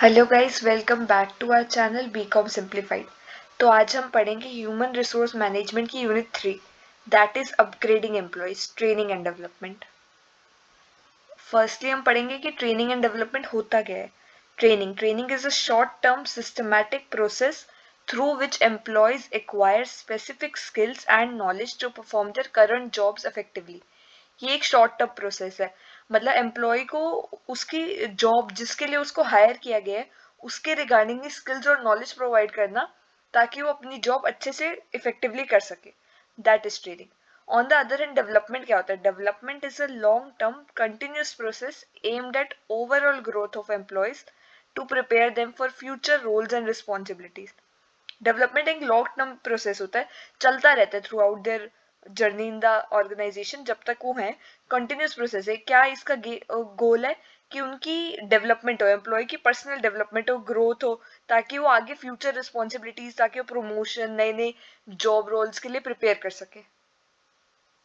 Hello guys, welcome back to our channel BCom simplified. तो आज हम पढ़ेंगे ह्यूमन रिसोर्स मैनेजमेंट की unit 3, that is upgrading employees, training and development. Firstly हम पढ़ेंगे कि ट्रेनिंग एंड डेवलपमेंट होता क्या है। Training is a short term systematic process through which employees acquire specific skills and knowledge to perform their current jobs effectively. ये एक short term process है। मतलब एम्प्लॉय को उसकी जॉब जिसके लिए उसको हायर किया गया है उसके रिगार्डिंग स्किल्स और नॉलेज प्रोवाइड करना, ताकि वो अपनी जॉब अच्छे से इफेक्टिवली कर सके। That is training. On the other hand development क्या होता है? Development is a long term continuous process aimed at overall growth of employees to prepare them for future roles and responsibilities. Development एक long term process होता है, चलता रहता है throughout their journey in the organisation, जब तक वो है कंटिन्यूस प्रोसेस है। क्या इसका गोल है कि उनकी डेवलपमेंट हो, एम्प्लॉय की पर्सनल डेवलपमेंट हो, ग्रोथ हो, ताकि वो आगे फ्यूचर रिस्पॉन्सिबिलिटीज, ताकि वो प्रमोशन, नए नए जॉब रोल्स के लिए प्रिपेयर कर सके।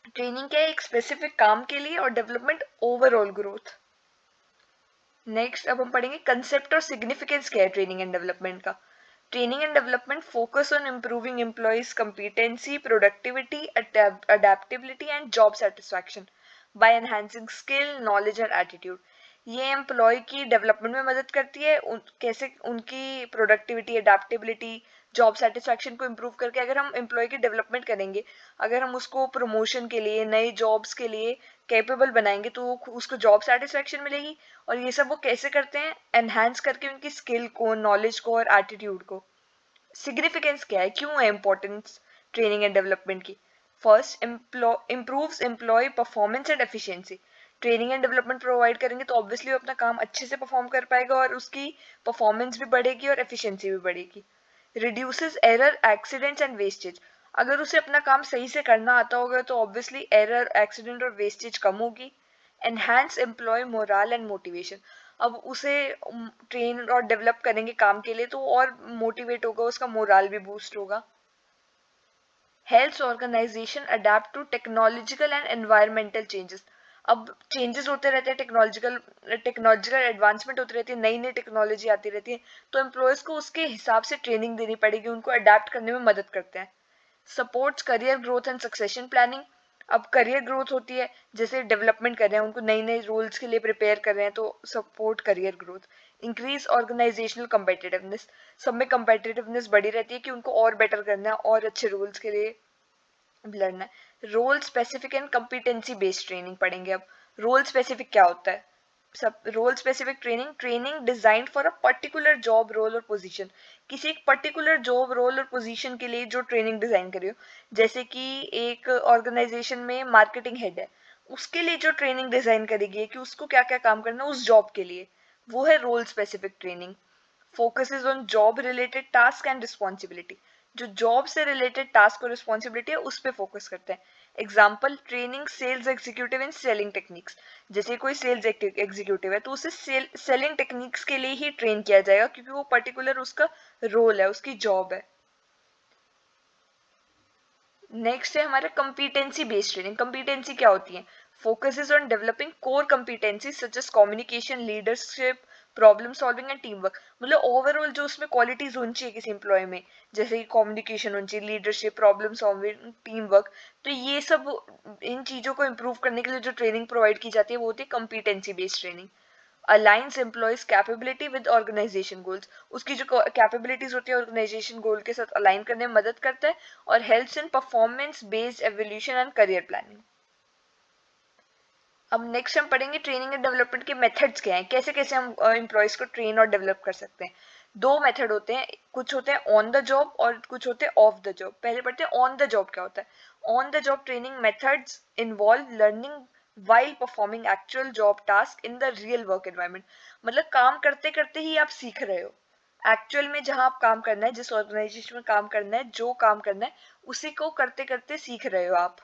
ट्रेनिंग क्या है? एक स्पेसिफिक काम के लिए, और डेवलपमेंट ओवरऑल ग्रोथ। नेक्स्ट अब हम पढ़ेंगे कंसेप्ट और सिग्निफिकेंस क्या है ट्रेनिंग एंड डेवलपमेंट का। Training and development focus on improving employees' competency, productivity, adaptability, and job satisfaction by enhancing skill, knowledge, and attitude. ये एम्प्लॉय की डेवलपमेंट में मदद करती है, कैसे उनकी प्रोडक्टिविटी, अडेप्टेबिलिटी, जॉब सेटिस्फैक्शन को इम्प्रूव करके। अगर हम एम्प्लॉय की डेवलपमेंट करेंगे, अगर हम उसको प्रमोशन के लिए, नए जॉब्स के लिए कैपेबल बनाएंगे, तो उसको जॉब सेटिस्फैक्शन मिलेगी। और ये सब वो कैसे करते हैं? एनहांस करके उनकी स्किल को, नॉलेज को और एटीट्यूड को। सिग्निफिकेंस क्या है, क्यों है इंपॉर्टेंस ट्रेनिंग एंड डेवलपमेंट की? First, improves employee performance and efficiency. Training and development provide करेंगे तो ऑब्वियसली वो अपना काम अच्छे से परफॉर्म कर पाएगा, और उसकी परफॉर्मेंस भी बढ़ेगी और एफिशिएंसी भी बढ़ेगी। Reduces error, accidents and wastage. अगर उसे अपना काम सही से करना आता होगा तो ऑब्वियसली एरर, एक्सीडेंट और वेस्टेज कम होगी। Enhance employee morale and motivation. अब उसे ट्रेन और डेवलप करेंगे काम के लिए तो और मोटिवेट होगा, उसका मोरल भी बूस्ट होगा। Helps organisation adapt to technological and environmental changes. अब चेंजेस होते रहते हैं, टेक्नोलॉजिकल एडवांसमेंट होती रहती है, नई नई टेक्नोलॉजी आती रहती है, तो एम्प्लॉयज को उसके हिसाब से ट्रेनिंग देनी पड़ेगी, उनको अडेप्ट करने में मदद करते हैं। Supports career growth and succession planning. अब करियर ग्रोथ होती है, जैसे डेवलपमेंट कर रहे हैं, उनको नई नई रोल्स के लिए प्रिपेयर कर रहे हैं, तो support career growth. Increase organisational competitiveness. सब में कम्पिटिटिवनेस बढ़ी रहती है कि उनको और बेटर करना है, और अच्छे रोल्स के लिए लड़ना है। Role specific and competency based training पढ़ेंगे अब। रोल स्पेसिफिक क्या होता है? सब role specific training, training design for a particular job role और पोजीशन। किसी एक पर्टिकुलर जॉब रोल और पोजीशन के लिए जो ट्रेनिंग डिजाइन करी हो, जैसे कि एक ऑर्गेनाइजेशन में मार्केटिंग हेड है, उसके लिए जो ट्रेनिंग डिजाइन करेगी कि उसको क्या क्या काम करना है उस जॉब के लिए, वो है role specific training. Focuses on job related task and responsibility. जो जॉब से रिलेटेड टास्क और रिस्पॉन्सिबिलिटी है उस पर फोकस करते हैं। Example, training sales executive in selling techniques. जैसे कोई सेल्स एग्जीक्यूटिव है तो उसे सेलिंग टेक्निक्स के लिए ही ट्रेन किया जाएगा, क्योंकि वो पर्टिकुलर उसका रोल है, उसकी जॉब है। नेक्स्ट है हमारा कंपिटेंसी बेस्ड ट्रेनिंग। कंपिटेंसी क्या होती है? Focuses on developing core competency such as communication, leadership, problem solving and team work. मतलब ओवरऑल जो उसमें क्वालिटीज होनी चाहिए किसी एम्प्लॉय में, जैसे कि कम्युनिकेशन होनी चाहिए, leadership, problem solving, team work. तो ये सब, इन चीजों को इम्प्रूव करने के लिए जो ट्रेनिंग प्रोवाइड की जाती है वो होती है competency based training. Aligns employees capability with organisation goals. उसकी जो कैपेबिलिटीज होती है ऑर्गेनाइजेशन गोल के साथ अलाइन करने में मदद करता है। और helps in performance based evolution and career planning. अब नेक्स्ट हम पढ़ेंगे ट्रेनिंग एंड डेवलपमेंट के मेथड्स क्या हैं, कैसे कैसे हम एम्प्लॉयज को ट्रेन और डेवलप कर सकते हैं। दो मेथड होते हैं, कुछ होते हैं ऑन द जॉब और कुछ होते हैं ऑफ द जॉब। पहले पढ़ते हैं ऑन द जॉब क्या होता है। On the job training methods involve learning while performing actual job task in the real work environment। मतलब काम करते करते ही आप सीख रहे हो। एक्चुअल में जहां आप काम करना है, जिस ऑर्गेनाइजेशन में काम करना है, जो काम करना है, उसी को करते करते सीख रहे हो आप।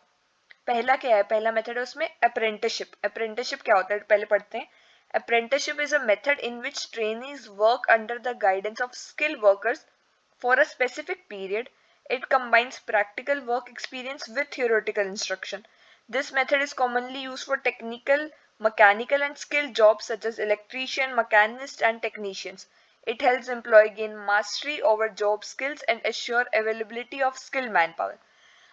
पहला क्या है? पहला मेथड है उसमें अप्रेंटिसशिप। अप्रेंटिसशिप क्या होता है पहले पढ़ते हैं। Apprenticeship is a method in which trainees work under the guidance of skilled workers for a specific period. It combines practical work experience with theoretical instruction. This method is commonly used for technical, mechanical, and skilled jobs such as electrician, mechanist, and technicians. It helps employee gain mastery over job skills and assure availability of skilled manpower.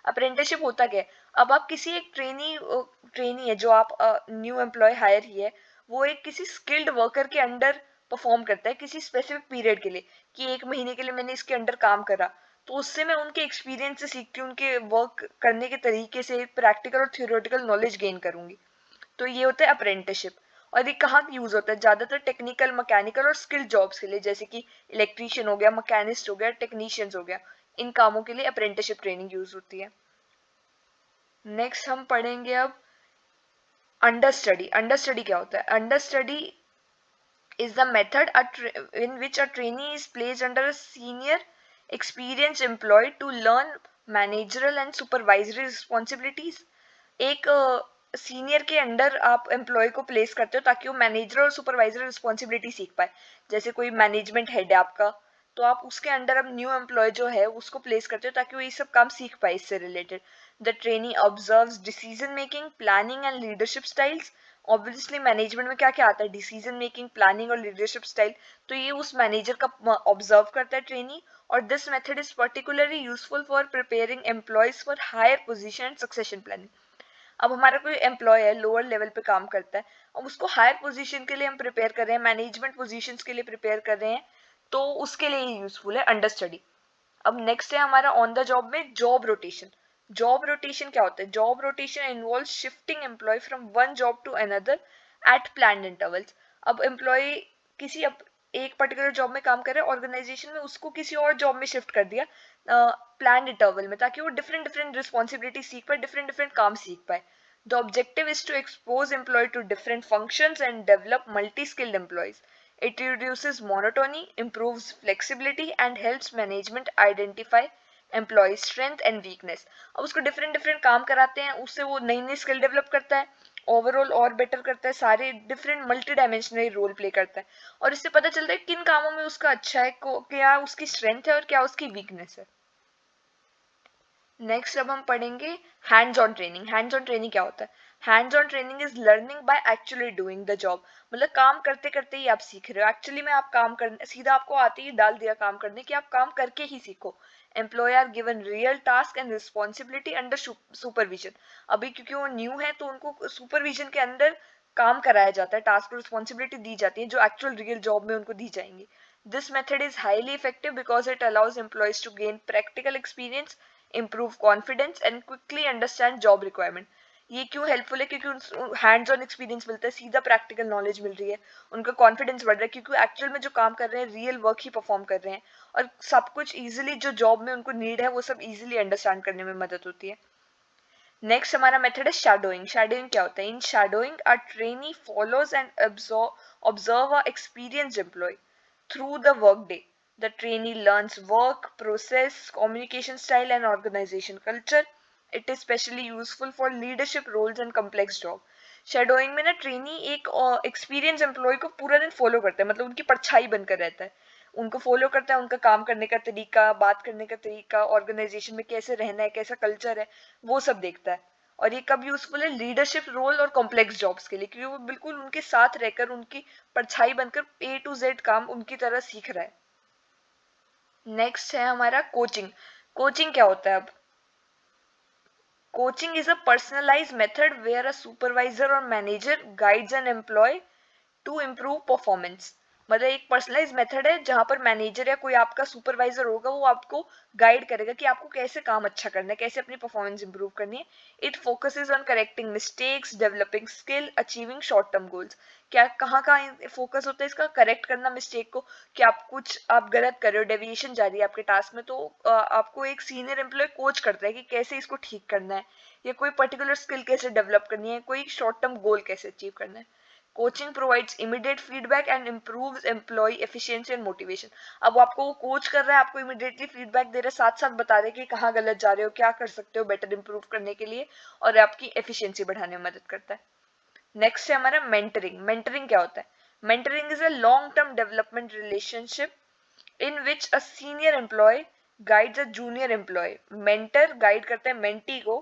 Apprenticeship होता क्या है? अब आप किसी एक trainee है जो आप न्यू एम्प्लॉय हायर ही है, वो एक किसी स्किल्ड वर्कर के अंडर परफॉर्म करता है किसी स्पेसिफिक पीरियड के लिए, कि 1 महीने के लिए मैंने इसके अंडर काम करा, तो उससे मैं उनके एक्सपीरियंस से सीखती हूँ, उनके वर्क करने के तरीके से प्रैक्टिकल और थियोरेटिकल नॉलेज गेन करूंगी। तो ये होता है अप्रेंटिसशिप। और ये कहाँ यूज होता है? ज्यादातर टेक्निकल, मैकेनिकल और स्किल्ड जॉब्स के लिए, जैसे कि इलेक्ट्रीशियन हो गया, मैकेनिस्ट हो गया, टेक्नीशियंस हो गया, इन कामों के लिए अप्रेंटिसशिप ट्रेनिंग यूज होती है। नेक्स्ट हम पढ़ेंगे अब अंडर स्टडी। अंडर स्टडी क्या होता है? Under study is the method in which a trainee is placed under a senior experienced employee to learn managerial and supervisory responsibilities. एक सीनियर के अंडर आप एम्प्लॉय को प्लेस करते हो ताकि वो मैनेजर और सुपरवाइजर रिस्पॉन्सिबिलिटी सीख पाए। जैसे कोई मैनेजमेंट हेड है आपका, तो आप उसके अंडर अब न्यू एम्प्लॉय जो है उसको प्लेस करते हो ताकि वो ये सब काम सीख पाए इससे related. The trainee observes decision making, planning and leadership styles. Obviously management में क्या क्या आता है? डिसीजन मेकिंग, प्लानिंग और लीडरशिप स्टाइल। तो ये उस मैनेजर का ऑब्जर्व करता है ट्रेनी। और this method is particularly useful for preparing employees for higher position and succession planning. अब हमारा कोई एम्प्लॉय है, लोअर लेवल पे काम करता है, अब उसको हायर पोजीशन के लिए हम प्रिपेयर कर रहे हैं, मैनेजमेंट पोजीशंस के लिए प्रिपेयर कर रहे हैं, तो उसके लिए ही यूजफुल है अंडर स्टडी। अब नेक्स्ट है हमारा ऑन द जॉब में जॉब रोटेशन। जॉब रोटेशन क्या होता है? Job rotation involve shifting employee from one job to another at planned intervals. अब एम्प्लॉय किसी एक पर्टिकुलर जॉब में काम कर रहे हैं ऑर्गेनाइजेशन में, उसको किसी और जॉब में शिफ्ट कर दिया प्लान्ड इंटरवल में, ताकि वो डिफरेंट डिफरेंट रिस्पॉन्सिबिलिटी सीख पाए, डिफरेंट डिफरेंट काम सीख पाए। The objective is to expose employee to different functions and develop multi skilled employees. It reduces monotony, improves flexibility and helps management identify employee strength and weakness. अब उसको different different काम कराते हैं, उससे वो नई नई स्किल डेवलप करता है, ओवरऑल और बेटर करता है, सारे different multi dimensional role play करता है, और इससे पता चलता है किन कामों में उसका अच्छा है, क्या उसकी स्ट्रेंथ है और क्या उसकी वीकनेस है। नेक्स्ट अब हम पढ़ेंगे hands on training. Hands on training क्या होता है? Hands on training is learning by actually doing the job. मतलब काम करते करते ही आप सीख रहे हो, एक्चुअली में आप काम करने सीधा आपको आते ही डाल दिया काम करने कि आप काम करके ही सीखो। Employee are given real task and responsibility under supervision. अभी क्योंकि वो न्यू है तो उनको सुपरविजन के अंदर काम कराया जाता है, टास्क और रिस्पॉन्सिबिलिटी दी जाती है जो एक्चुअल रियल जॉब में उनको दी जाएंगी। This method is highly effective because it allows employees to gain practical experience, improve confidence and quickly understand job requirement. ये क्यों हेल्पफुल है? क्योंकि हैंड्स ऑन एक्सपीरियंस मिलता है, सीधा प्रैक्टिकल नॉलेज मिल रही है, उनका कॉन्फिडेंस बढ़ रहा है क्योंकि एक्चुअल में जो काम कर रहे हैं रियल वर्क ही परफॉर्म कर रहे हैं, और सब कुछ इजीली जो जॉब में उनको नीड है वो सब इजीली अंडरस्टैंड करने में मदद होती है। नेक्स्ट हमारा मेथड है शैडोइंग। शैडोइंग क्या होता है? In shadowing a trainee follows and observe a experienced employ through the workday. The trainee learns work, process, communication style, and organization culture. It is specially useful for leadership roles and complex job. Shadowing में ना trainee एक experience employ को पूरा दिन follow करता है, मतलब उनकी परछाई बनकर रहता है, उनको फॉलो करता है, उनका काम करने का तरीका, बात करने का तरीका, ऑर्गेनाइजेशन में कैसे रहना है, कैसा कल्चर है, वो सब देखता है। और ये कब यूजफुल है? लीडरशिप रोल और कॉम्प्लेक्स जॉब्स के लिए, क्योंकि वो बिल्कुल उनके साथ रहकर उनकी परछाई बनकर ए टू जेड काम उनकी तरह सीख रहा है। नेक्स्ट है हमारा कोचिंग। कोचिंग क्या होता है? अब coaching is a personalised method where a supervisor और manager guides an employ to improve performance. मतलब एक पर्सनलाइज मेथड है जहां पर मैनेजर या कोई आपका सुपरवाइजर होगा, वो आपको गाइड करेगा कि आपको कैसे काम अच्छा करना है, कैसे अपनी परफॉर्मेंस इंप्रूव करनी है। It focuses on correcting mistakes, developing skill, achieving short term goals. क्या कहाँ कहाँ फोकस होता है इसका? करेक्ट करना मिस्टेक को, कि आप गलत कर रहे हो, डेविएशन जा रही है आपके टास्क में, तो आपको एक सीनियर एम्प्लॉय कोच करता है कि कैसे इसको ठीक करना है, या कोई पर्टिकुलर स्किल कैसे डेवलप करनी है, कोई शॉर्ट टर्म गोल कैसे अचीव करना है। Coaching provides immediate feedback and improves employee efficiency and motivation. अब आपको वो कोच कर रहा है, आपको इमीडिएटली फीडबैक दे रहा है, साथ साथ बता रहे कि कहाँ गलत जा रहे हो, क्या कर सकते हो बेटर इंप्रूव करने के लिए, और आपकी एफिशिएंसी बढ़ाने में मदद करता है। नेक्स्ट है हमारा मेंटरिंग। मेंटरिंग क्या होता है? Mentoring is a long term development relationship in which a senior employee guides a junior employee. Mentor guide करता है mentee को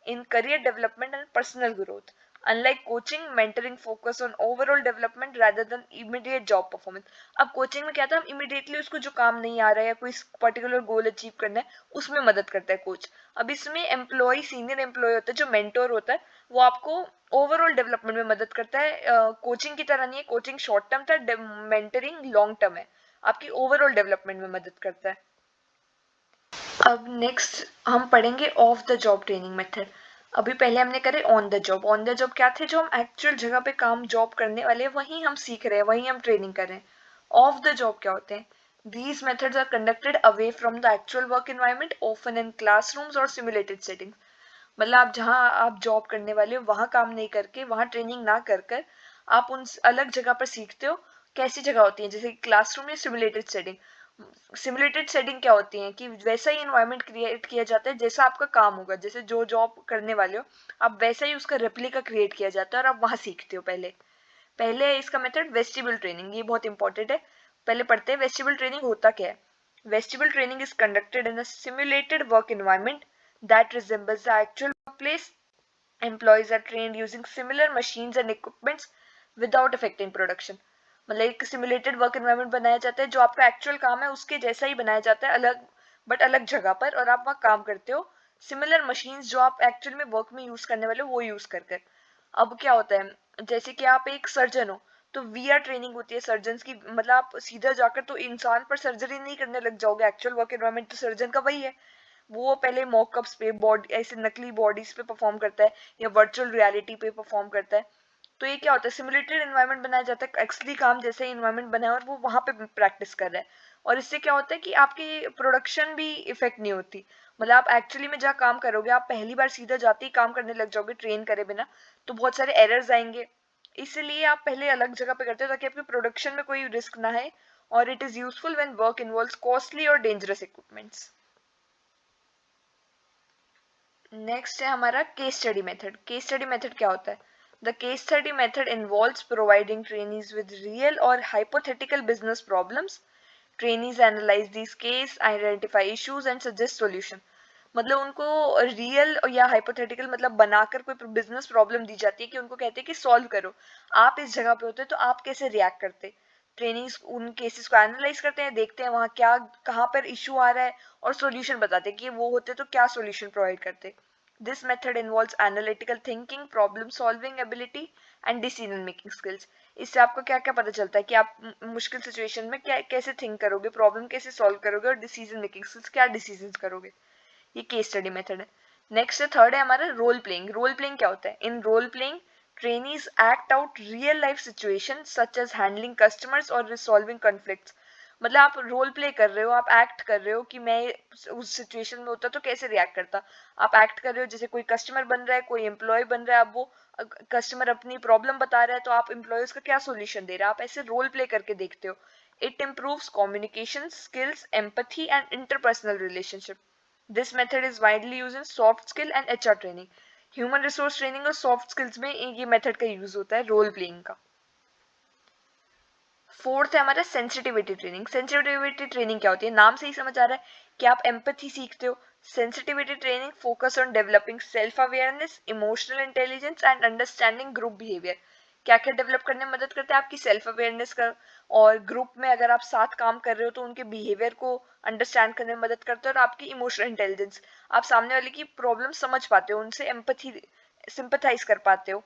in career development and personal growth. Unlike coaching, mentoring focus on overall development rather than immediate job performance. अब coaching में क्या था, हम immediately उसको जो काम नहीं आ रहा है या कोई पर्टिकुलर गोल अचीव करना है उसमें मदद करता है कोच। अब इसमें एम्प्लॉय, सीनियर एम्प्लॉय होता है जो मेंटोर होता है, वो आपको ओवरऑल डेवलपमेंट में मदद करता है। कोचिंग की तरह नहीं है, कोचिंग शॉर्ट टर्म था, मेंटरिंग लॉन्ग टर्म है, आपकी ओवरऑल डेवलपमेंट में मदद करता है। अब नेक्स्ट हम पढ़ेंगे of the job training method. अभी पहले हमने करे on the job. On the job क्या थे, जो हम एक्चुअल जगह पे काम जॉब करने वाले हैं वही हम सीख रहे हैं, वही हम ट्रेनिंग कर रहे हैं। ऑफ द जॉब क्या होते हैं, these methods are conducted away from the actual work environment, often in classrooms or simulated settings। मतलब आप जहाँ आप जॉब करने वाले हो वहाँ काम नहीं करके, वहाँ ट्रेनिंग ना कर कर आप उन अलग जगह पर सीखते हो। कैसी जगह होती है, जैसे क्लासरूम या सिमुलेटेड सेटिंग। सिमुलेटेड सेटिंग क्या होती है कि वैसा ही इन्वायरमेंट क्रिएट किया जाता है जैसा आपका काम होगा, जैसे जो जॉब करने वाले हो आप वैसा ही उसका रेप्लिका क्रिएट किया जाता है और आप वहाँ सीखते हो। पहले पहले है इसका मेथड वेस्टिबल ट्रेनिंग, ये बहुत इंपॉर्टेंट है। पहले पढ़ते हैं वेस्टिबल ट्रेनिंग होता क्या है। Vestibule training is conducted in a simulated work environment that resembles the actual workplace. Employees are trained using similar machines and equipments without affecting production। मतलब एक सिमुलेटेड वर्क एनवायरनमेंट बनाया जाता है जो आपका एक्चुअल काम है उसके जैसा ही बनाया जाता है, अलग बट अलग जगह पर, और आप वहाँ काम करते हो। सिमिलर मशीन्स जो आप एक्चुअल में वर्क में यूज करने वाले हो वो यूज कर कर। अब क्या होता है, जैसे कि आप एक सर्जन हो तो वीआर ट्रेनिंग होती है सर्जन की। मतलब आप सीधा जाकर तो इंसान पर सर्जरी नहीं करने लग जाओगे, एक्चुअल वर्क एनवायरनमेंट तो सर्जन का वही है। वो पहले मॉकअप्स पे, बॉडी ऐसे नकली बॉडीज पे परफॉर्म करता है या वर्चुअल रियलिटी पे परफॉर्म करता है। तो ये क्या होता है, सिमुलेटेड एनवायरनमेंट बनाया जाता है, एक्चुअली काम जैसे ही एनवायरनमेंट बना है और वो वहां पे प्रैक्टिस कर रहा है। और इससे क्या होता है कि आपकी प्रोडक्शन भी इफेक्ट नहीं होती। मतलब आप एक्चुअली में जहाँ काम करोगे, आप पहली बार सीधा जाते ही काम करने लग जाओगे ट्रेन करे बिना, तो बहुत सारे एरर्स आएंगे। इसलिए आप पहले अलग जगह पे करते हो ताकि आपके प्रोडक्शन में कोई रिस्क ना है। और it is useful when work involves costly और डेंजरस इक्विपमेंट्स। नेक्स्ट है हमारा case study method. Case study method क्या होता है, the case study method involves providing trainees with real और hypothetical business problems. Trainees analyse this case, identify issues and suggest solution. मतलब उनको real या hypothetical मतलब बनाकर कोई बिजनेस प्रॉब्लम दी जाती है कि उनको कहते हैं कि सॉल्व करो, आप इस जगह पे होते तो आप कैसे रिएक्ट करते। ट्रेनिंग्स उन केसेस को एनालाइज करते हैं, देखते हैं वहाँ क्या कहाँ पर इशू आ रहा है और सॉल्यूशन बताते हैं कि वो होते तो क्या सॉल्यूशन प्रोवाइड करते। This method involves analytical thinking, problem solving ability and decision making skills. इससे आपको क्या क्या पता चलता है कि आप मुश्किल सिचुएशन में क्या कैसे थिंक करोगे, प्रॉब्लम कैसे सॉल्व करोगे और डिसीजन मेकिंग स्किल्स क्या डिसीजन करोगे। ये केस स्टडी मेथड है। नेक्स्ट है थर्ड है हमारा रोल प्लेइंग। रोल प्लेइंग क्या होता है, in role playing trainees act out real life situation such as handling customers और रिसॉल्विंग कॉन्फ्लिक्ट्स। मतलब आप रोल प्ले कर रहे हो, आप एक्ट कर रहे हो कि मैं उस सिचुएशन में होता तो कैसे रिएक्ट करता। आप एक्ट कर रहे हो जैसे कोई कस्टमर बन रहा है, कोई एम्प्लॉय बन रहा है, अब वो कस्टमर अपनी प्रॉब्लम बता रहा है तो आप एम्प्लॉय का क्या सोल्यूशन दे रहे हो, आप ऐसे रोल प्ले करके देखते हो। It improves communication skills, empathy and interpersonal relationship. This method is widely used in soft skill and HR training। Human resource training और सॉफ्ट स्किल्स में ये मेथड का यूज होता है रोल प्लेइंग का। फोर्थ है हमारा सेंसिटिविटी ट्रेनिंग। सेंसिटिविटी ट्रेनिंग क्या होती है, नाम से ही समझ आ रहा है कि आप एम्पैथी सीखते हो। Sensitivity training focus on developing self awareness, emotional intelligence and understanding group behaviour. क्या क्या डेवलप करने में मदद करते हैं, आपकी सेल्फ अवेयरनेस का, और ग्रुप में अगर आप साथ काम कर रहे हो तो उनके बिहेवियर को अंडरस्टैंड करने में मदद करते हैं। और आपकी इमोशनल इंटेलिजेंस, आप सामने वाले की प्रॉब्लम समझ पाते हो, उनसे एम्पैथी सिंपैथाइज कर पाते हो।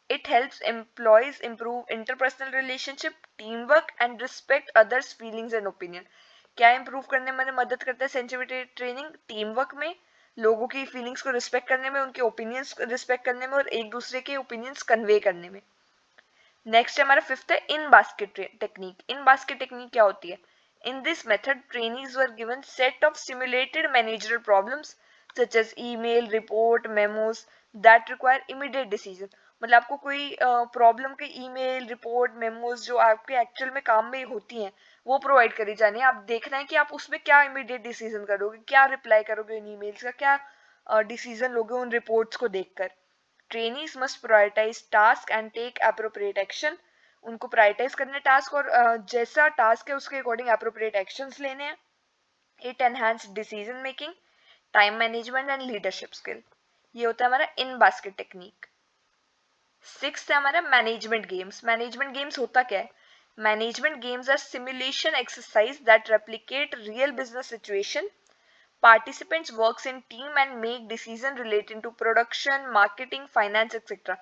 It helps employees improve interpersonal relationship, teamwork and respect others' feelings and opinion। क्या improve करने में मदद करता है सेंसिटिविटी ट्रेनिंग, टीम वर्क में, लोगों की फीलिंग्स को रिस्पेक्ट करने में, उनके ओपिनियंस को रिस्पेक्ट करने में और एक दूसरे के ओपिनियंस कन्वे करने में। नेक्स्ट हमारा फिफ्थ है in basket technique. In basket technique क्या होती है, in this method trainees were given set of simulated managerial problems such as email, report, memos that require immediate decision. मतलब आपको कोई प्रॉब्लम के ईमेल, रिपोर्ट, मेमोज जो आपके एक्चुअल में काम में होती हैं वो प्रोवाइड करी जानी है। आप देखना है कि आप उसमें क्या इमीडिएट डिसीजन करोगे, क्या रिप्लाई करोगे उन ईमेल्स का, क्या डिसीजन लोगे उन रिपोर्ट्स को देखकर। Trainees must prioritise task and take appropriate action. उनको प्रायोरिटाइज करने टास्क और जैसा टास्क है उसके अकॉर्डिंग अप्रोप्रिएट एक्शंस लेने हैं। It enhance decision making, time management and leadership skill. ये होता है हमारा इन बास्केट टेक्निक। सिक्स्थ है हमारा मैनेजमेंट गेम्स। मैनेजमेंट गेम्स होता क्या है? Management games are simulation exercise that replicate real business situation. Participants works in team and make decision relating to production, marketing, finance, etc.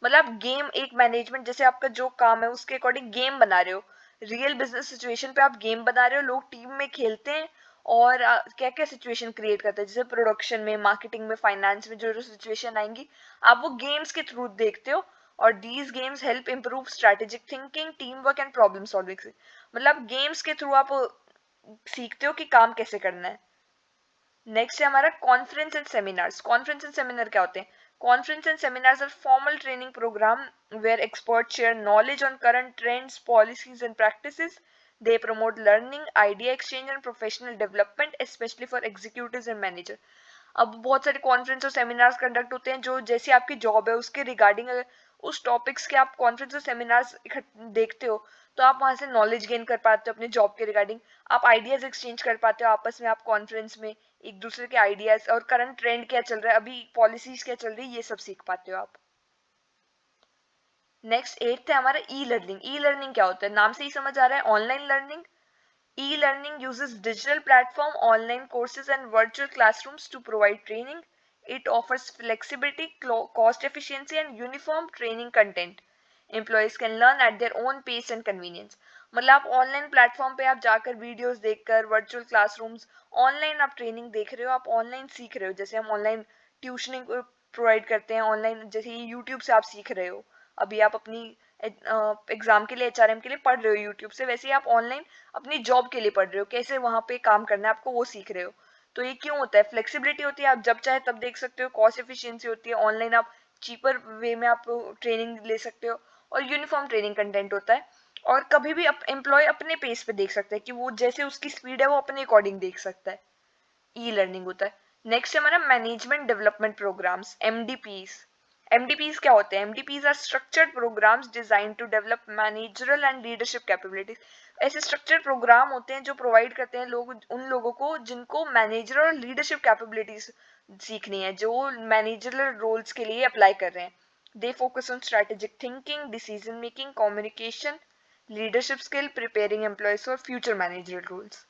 मतलब गेम एक management, जैसे आपका जो काम है उसके अकॉर्डिंग गेम बना रहे हो, रियल बिजनेस सिचुएशन पे आप गेम बना रहे हो, लोग टीम में खेलते हैं और क्या क्या सिचुएशन क्रिएट करते हैं, जैसे प्रोडक्शन में, मार्केटिंग में, फाइनेंस में जो जो सिचुएशन आएंगी आप वो गेम्स के थ्रू देखते हो. और these games help improve strategic thinking, team work and problem solving. मतलब गेम्स के थ्रू आप सीखते हो कि काम कैसे करना है. नेक्स्ट है हमारा conference and seminars. Conference and seminar क्या होते हैं? Conference and seminars are formal training programme where experts share knowledge on current trends, policies and practices. They promote learning, idea exchange and professional development, especially for executives and managers. अब बहुत सारे conference और seminars conduct होते हैं जो जैसी आपकी job है उसके रिगार्डिंग, उस टॉपिक्स के आप कॉन्फ्रेंस और सेमिनार्स देखते हो तो आप वहां से नॉलेज गेन कर पाते हो अपने जॉब के रिगार्डिंग. आप आइडियाज एक्सचेंज कर पाते हो आपस में, आप कॉन्फ्रेंस में एक दूसरे के आइडियाज और करंट ट्रेंड क्या चल रहा है, अभी पॉलिसीज क्या चल रही है, ये सब सीख पाते हो आप. नेक्स्ट एट्थ है हमारा ई लर्निंग. ई लर्निंग क्या होता है? नाम से ही समझ आ रहा है, online learning. E-learning uses digital platform, online courses and virtual classrooms to provide training. It offers flexibility, cost efficiency and uniform training content. Employees can learn at their own pace and convenience. मतलब आप online platform पे आप जाकर videos देखकर, virtual classrooms, online आप training देख रहे हो, आप ऑनलाइन सीख रहे हो. जैसे हम ऑनलाइन ट्यूशनिंग प्रोवाइड करते हैं ऑनलाइन, जैसे यूट्यूब से आप सीख रहे हो, अभी आप अपनी एग्जाम के लिए, एचआरएम के लिए पढ़ रहे हो यूट्यूब से, वैसे ही आप ऑनलाइन अपनी जॉब के लिए पढ़ रहे हो, कैसे वहां पे काम करना है आपको वो सीख रहे हो. तो ये क्यों होता है? फ्लेक्सिबिलिटी होती है, आप जब चाहे तब देख सकते हो. कॉस्ट एफिशिएंसी होती है, ऑनलाइन आप चीपर वे में आप ट्रेनिंग ले सकते हो. और यूनिफॉर्म ट्रेनिंग कंटेंट होता है, और कभी भी एम्प्लॉय अपने पेस पे देख सकता है कि वो जैसे उसकी स्पीड है वो अपने अकॉर्डिंग देख सकता है. ई लर्निंग होता है. नेक्स्ट है हमारा management development programmes, MDPs. MDPs क्या होते हैं? MDPs are structured programmes design to develop managerial and leadership capabilities. ऐसे स्ट्रक्चर्ड प्रोग्राम होते हैं जो प्रोवाइड करते हैं लोग उन लोगों को जिनको मैनेजरल और लीडरशिप कैपेबिलिटीज सीखनी है, जो मैनेजरल रोल्स के लिए अप्लाई कर रहे हैं. They focus on strategic thinking, decision making, communication, leadership skill, preparing employees for future managerial roles.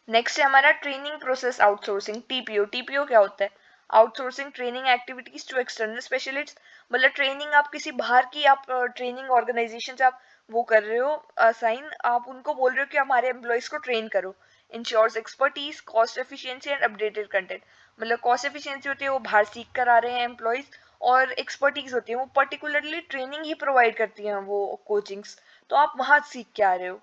Next है हमारा training process outsourcing, TPO. TPO क्या होता है? Outsourcing training activities to external specialist. मतलब ट्रेनिंग आप किसी बाहर की, आप ट्रेनिंग ऑर्गेनाइजेशन से आप वो कर रहे हो असाइन, आप उनको बोल रहे हो कि हमारे एम्प्लॉयज को ट्रेन करो. Ensures expertise, cost efficiency and updated content. मतलब कॉस्ट एफिशिएंसी होती है वो बाहर सीख कर आ रहे हैं एम्प्लॉयज, और एक्सपर्टीज होती है वो पर्टिकुलरली ट्रेनिंग ही प्रोवाइड करती हैं वो कोचिंग्स, तो आप वहां सीख के आ रहे हो.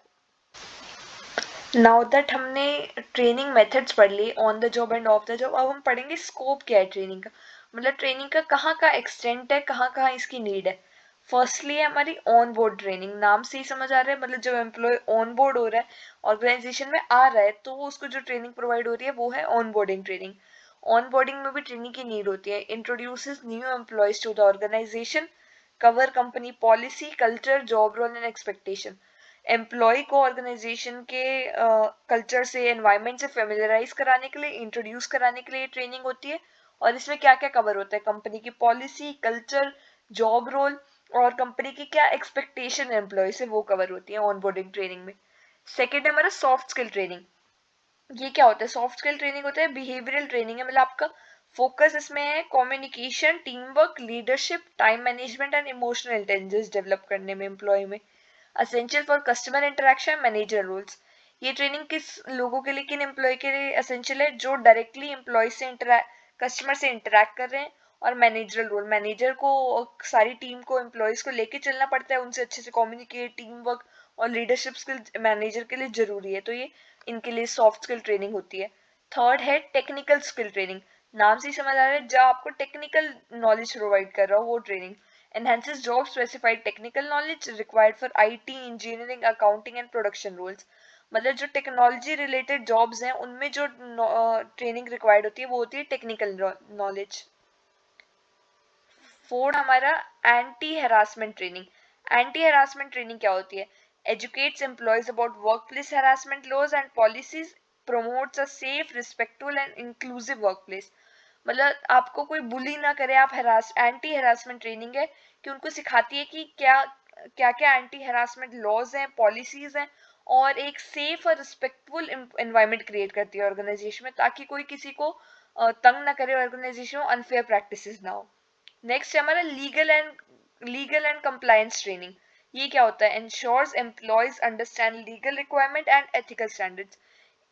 नाउ दैट हमने ट्रेनिंग मेथड्स पढ़ ली, on the job and off the job, अब हम पढ़ेंगे स्कोप क्या है ट्रेनिंग का. मतलब ट्रेनिंग का कहाँ का एक्सटेंट है, कहाँ कहाँ इसकी नीड है. फर्स्टली है हमारी ऑन बोर्ड ट्रेनिंग. नाम से ही समझ आ रहा है, मतलब जब एम्प्लॉय ऑन बोर्ड हो रहा है, ऑर्गेनाइजेशन में आ रहा है, तो उसको जो ट्रेनिंग प्रोवाइड हो रही है वो है onboarding training. Onboarding में भी ट्रेनिंग की नीड होती है. Introduces new employees to the organisation, cover company policy, culture, job role and expectation. Employee को ऑर्गेनाइजेशन के कल्चर से, एनवायरनमेंट से फेमिलराइज कराने के लिए, इंट्रोड्यूस कराने के लिए ट्रेनिंग होती है. और इसमें क्या क्या कवर होता है? कंपनी की पॉलिसी, कल्चर, जॉब रोल, और कंपनी की क्या एक्सपेक्टेशन है एम्प्लॉय से, वो कवर होती है ऑनबोर्डिंग ट्रेनिंग में. सेकेंड है हमारा सॉफ्ट स्किल ट्रेनिंग. ये क्या होता है? सॉफ्ट स्किल ट्रेनिंग होता है बिहेवियरल ट्रेनिंग है. मतलब आपका फोकस इसमें है communication, team work, leadership, time management and emotional intelligence develop करने में एम्प्लॉय में. Essential for customer interaction, manager roles. ये ट्रेनिंग किस लोगों के लिए, किन एम्प्लॉय के लिए असेंशियल है? जो डायरेक्टली एम्प्लॉय से कस्टमर से इंटरेक्ट कर रहे हैं. और मैनेजरल रोल, मैनेजर को सारी टीम को, एम्प्लॉयज को लेके चलना पड़ता है, उनसे अच्छे से कम्युनिकेट, टीम वर्क और लीडरशिप स्किल मैनेजर के लिए जरूरी है, तो ये इनके लिए सॉफ्ट स्किल ट्रेनिंग होती है. थर्ड है टेक्निकल स्किल ट्रेनिंग. नाम से ही समझ आ रहा है, जहाँ आपको टेक्निकल नॉलेज प्रोवाइड कर रहा हो वो training. enhances job specified technical knowledge required for IT, engineering, accounting and production roles. मतलब जो टेक्नोलॉजी रिलेटेड जॉब्स हैं उनमें जो ट्रेनिंग रिक्वायर्ड होती है वो होती है टेक्निकल नॉलेज. फोर्थ हमारा anti harassment training. Anti harassment training क्या होती है? Educates employees about workplace harassment laws and policies, promotes a safe, respectful and inclusive workplace. मतलब आपको कोई बुली ना करे, आप एंटी हेरासमेंट ट्रेनिंग है कि उनको सिखाती है कि क्या क्या क्या एंटी हेरासमेंट लॉज हैं, पॉलिसीज हैं, और एक सेफ और रिस्पेक्टफुल एनवायरनमेंट क्रिएट करती है ऑर्गेनाइजेशन में, ताकि कोई किसी को तंग ना करे ऑर्गेनाइजेशन में, अनफेयर प्रैक्टिसेस ना हो। नेक्स्ट है हमारा लीगल एंड कंप्लायंस ट्रेनिंग। ये क्या होता है? Ensures employees understand legal requirement and ethical standards.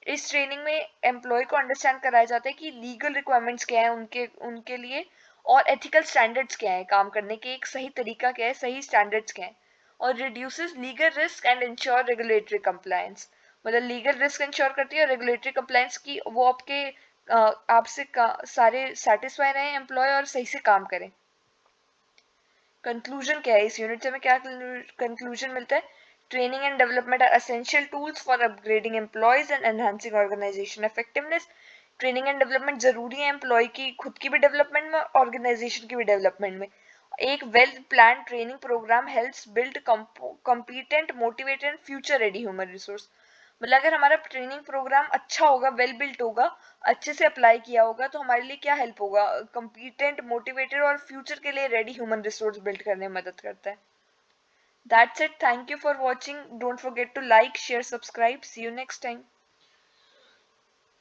इस ट्रेनिंग में एम्प्लॉय को अंडरस्टैंड कराया जाता है कि लीगल रिक्वायरमेंट्स क्या है उनके उनके लिए, और एथिकल स्टैंडर्ड्स क्या है, काम करने के एक सही तरीका क्या है, सही स्टैंडर्ड्स क्या है, और reduces legal risk and ensure regulatory compliance. मतलब लीगल रिस्क इंश्योर करती है और रेगुलेटरी कंप्लायंस की वो आपके आपसे सारे सेटिस्फाई रहे एम्प्लॉय और सही से काम करें। कंक्लूजन क्या है इस यूनिट से? हमें क्या कंक्लूजन मिलता है? Training and development are essential tools for upgrading employees and enhancing organisation effectiveness. Training and development जरूरी है एम्प्लॉय की खुद की भी डेवलपमेंट में, ऑर्गेनाइजेशन की भी डेवलपमेंट में। एक well plan training programme helps build competent, motivated and future ready human resource. मतलब अगर हमारा ट्रेनिंग प्रोग्राम अच्छा होगा, वेल बिल्ट होगा, अच्छे से अप्लाई किया होगा, तो हमारे लिए क्या हेल्प होगा? कंपिटेंट, मोटिवेटेड और फ्यूचर के लिए रेडी ह्यूमन रिसोर्स बिल्ड करने में मदद करता है। That's it, thank you for watching, don't forget to like, share, subscribe, see you next time.